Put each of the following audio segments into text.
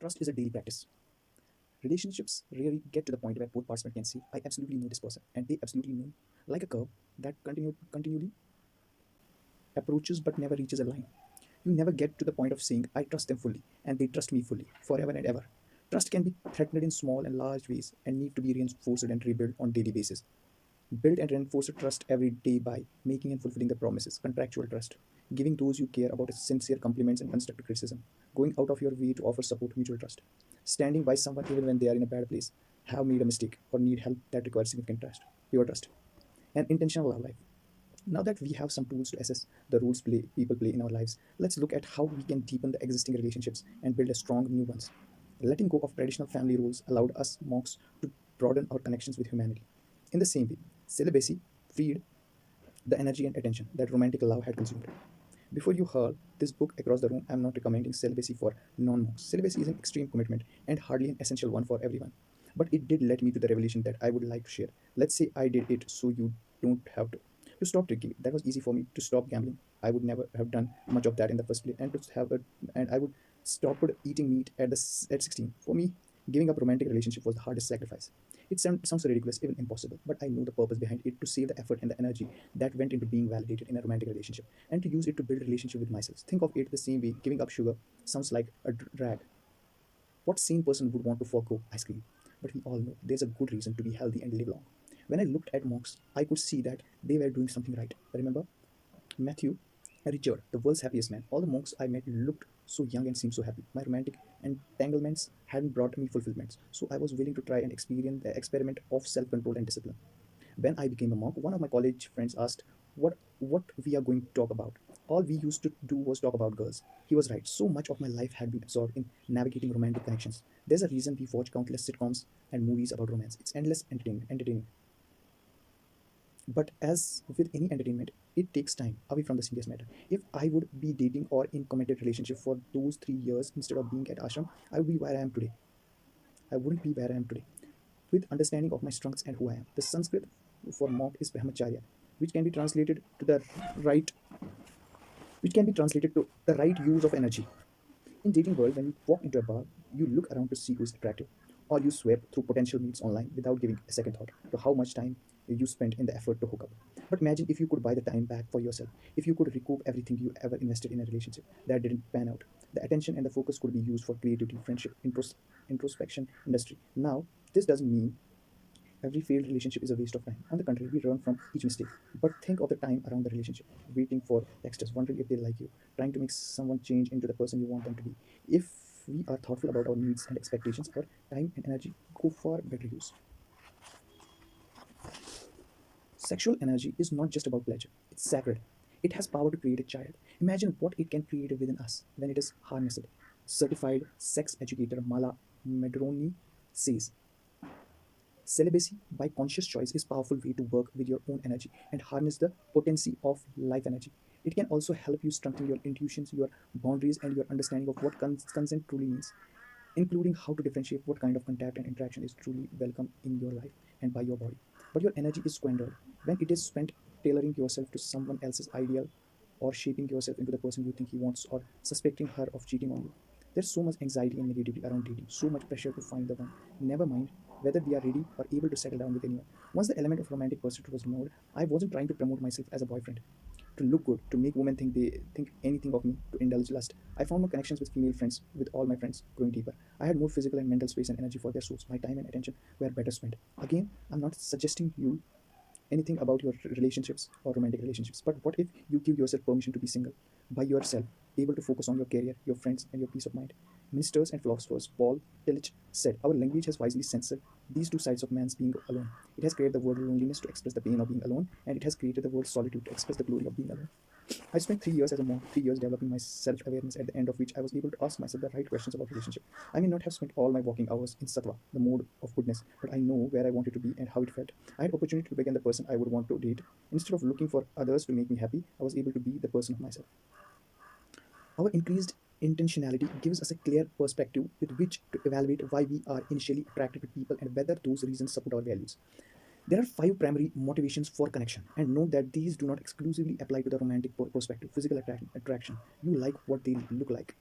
Trust is a daily practice. Relationships rarely get to the point where both participants can say, I absolutely know this person, and they absolutely know, like a curve that continually approaches but never reaches a line. You never get to the point of saying, I trust them fully, and they trust me fully, forever and ever. Trust can be threatened in small and large ways and need to be reinforced and rebuilt on daily basis. Build and reinforce trust every day by making and fulfilling the promises, contractual trust, giving those you care about sincere compliments and constructive criticism, going out of your way to offer support, mutual trust, standing by someone even when they are in a bad place, have made a mistake, or need help that requires significant trust, pure trust, and intentional love life. Now that we have some tools to assess the roles people play in our lives, let's look at how we can deepen the existing relationships and build a strong new ones. Letting go of traditional family roles allowed us monks to broaden our connections with humanity. In the same way, celibacy freed the energy and attention that romantic love had consumed. Before you hurl this book across the room, I'm not recommending celibacy for non monks. Celibacy is an extreme commitment and hardly an essential one for everyone. But it did lead me to the revelation that I would like to share. Let's say I did it so you don't have to. To stop drinking, that was easy for me. To stop gambling, I would never have done much of that in the first place. And I would stop eating meat at 16. For me, giving up romantic relationship was the hardest sacrifice. It sounds ridiculous, even impossible, but I know the purpose behind it to save the effort and the energy that went into being validated in a romantic relationship and to use it to build a relationship with myself. Think of it the same way giving up sugar sounds like a drag. What sane person would want to forego ice cream? But we all know there's a good reason to be healthy and live long. When I looked at monks, I could see that they were doing something right. Remember Matthew, Richard, the world's happiest man. All the monks I met looked so young and seemed so happy. My romantic entanglements hadn't brought me fulfillments, so I was willing to try and experience the experiment of self-control and discipline. When I became a monk, one of my college friends asked what we are going to talk about. All we used to do was talk about girls. He was right. So much of my life had been absorbed in navigating romantic connections. There's a reason we watch countless sitcoms and movies about romance. It's endless entertaining. But as with any entertainment, it takes time away from the serious matter. If I would be dating or in committed relationship for those 3 years instead of being at ashram, I would be where I am today. I wouldn't be where I am today. With understanding of my strengths and who I am. The Sanskrit for monk is Brahmacharya, which can be translated to the right the right use of energy. In dating world, when you walk into a bar, you look around to see who's attractive, or you swipe through potential meets online without giving a second thought to how much time you spent in the effort to hook up. But imagine if you could buy the time back for yourself, if you could recoup everything you ever invested in a relationship that didn't pan out. The attention and the focus could be used for creativity, friendship, introspection, industry. Now, this doesn't mean every failed relationship is a waste of time. On the contrary, we learn from each mistake. But think of the time around the relationship, waiting for texters, wondering if they like you, trying to make someone change into the person you want them to be. If we are thoughtful about our needs and expectations, our time and energy go far better use. Sexual energy is not just about pleasure, it's sacred. It has power to create a child. Imagine what it can create within us when it is harnessed. Certified sex educator Mala Medroni says, celibacy, by conscious choice, is a powerful way to work with your own energy and harness the potency of life energy. It can also help you strengthen your intuitions, your boundaries, and your understanding of what consent truly means, including how to differentiate what kind of contact and interaction is truly welcome in your life and by your body. But your energy is squandered when it is spent tailoring yourself to someone else's ideal or shaping yourself into the person you think he wants or suspecting her of cheating on you. There's so much anxiety and negativity around dating, so much pressure to find the one. Never mind whether we are ready or able to settle down with anyone. Once the element of romantic pursuit was removed, I wasn't trying to promote myself as a boyfriend, to look good, to make women think they think anything of me, to indulge lust. I found more connections with female friends, with all my friends growing deeper. I had more physical and mental space and energy for their souls. My time and attention were better spent. Again, I'm not suggesting you anything about your relationships or romantic relationships. But what if you give yourself permission to be single by yourself, able to focus on your career, your friends, and your peace of mind? Ministers and philosophers Paul Tillich said, our language has wisely censored these two sides of man's being alone. It has created the word loneliness to express the pain of being alone, and it has created the word solitude to express the glory of being alone. I spent 3 years as a monk, 3 years developing my self-awareness, at the end of which I was able to ask myself the right questions about relationship. I may not have spent all my walking hours in sattva, the mode of goodness, but I know where I wanted to be and how it felt. I had opportunity to become the person I would want to date. Instead of looking for others to make me happy, I was able to be the person of myself. Our increased intentionality gives us a clear perspective with which to evaluate why we are initially attracted to people and whether those reasons support our values. There are five primary motivations for connection, and note that these do not exclusively apply to the romantic perspective. Physical attraction. You like what they look like.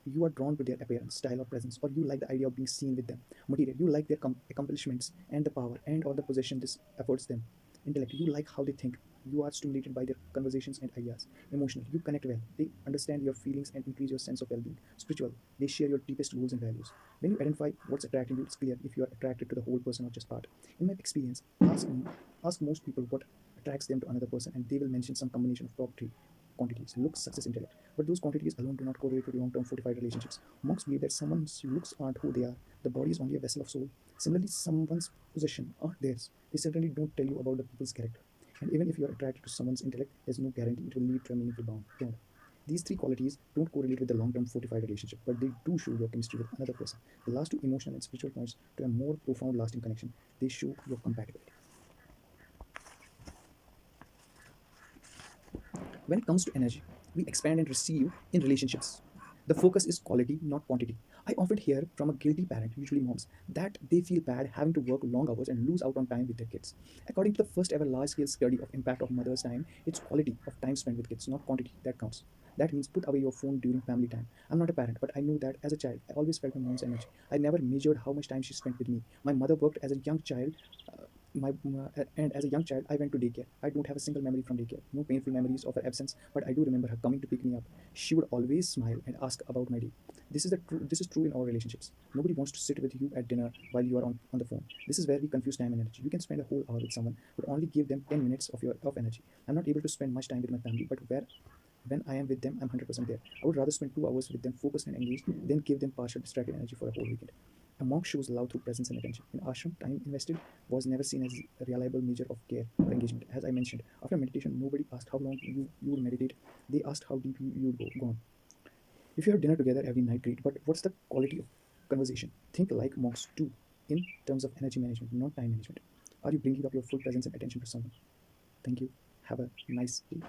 You are drawn to their appearance, style, or presence, or you like the idea of being seen with them. Material, you like their accomplishments and the power and or the possession this affords them. Intellect, you like how they think. You are stimulated by their conversations and ideas. Emotional, you connect well. They understand your feelings and increase your sense of well-being. Spiritual, they share your deepest goals and values. When you identify what's attracting you, it's clear if you are attracted to the whole person or just part. In my experience, ask most people what attracts them to another person, and they will mention some combination of top three quantities: looks, success, intellect. But those quantities alone do not correlate to long-term fortified relationships. Monks believe that someone's looks aren't who they are. The body is only a vessel of soul. Similarly, someone's possession aren't theirs. They certainly don't tell you about the people's character. And even if you are attracted to someone's intellect, there's no guarantee it will lead to a meaningful bond. These three qualities don't correlate with the long-term fortified relationship, but they do show your chemistry with another person. The last two, emotional and spiritual, points to a more profound, lasting connection. They show your compatibility. When it comes to energy, we expand and receive in relationships. The focus is quality, not quantity. I often hear from a guilty parent, usually moms, that they feel bad having to work long hours and lose out on time with their kids. According to the first ever large scale study of impact of mother's time, it's quality of time spent with kids, not quantity, that counts. That means put away your phone during family time. I'm not a parent, but I know that as a child, I always felt my mom's energy. I never measured how much time she spent with me. My mother worked as a young child, and as a young child, I went to daycare. I don't have a single memory from daycare, no painful memories of her absence, but I do remember her coming to pick me up. She would always smile and ask about my day. This is true in our relationships. Nobody wants to sit with you at dinner while you are on the phone. This is where we confuse time and energy. You can spend a whole hour with someone, but only give them 10 minutes of energy. I'm not able to spend much time with my family, but when I am with them, I'm 100% there. I would rather spend 2 hours with them focused and engaged than give them partial distracted energy for a whole weekend. A monk shows love through presence and attention. In ashram, time invested was never seen as a reliable measure of care or engagement. As I mentioned, after meditation, nobody asked how long you would meditate. They asked how deep you would go on. If you have dinner together every night, great, but what's the quality of conversation? Think like monks do in terms of energy management, not time management. Are you bringing up your full presence and attention to someone? Thank you. Have a nice day.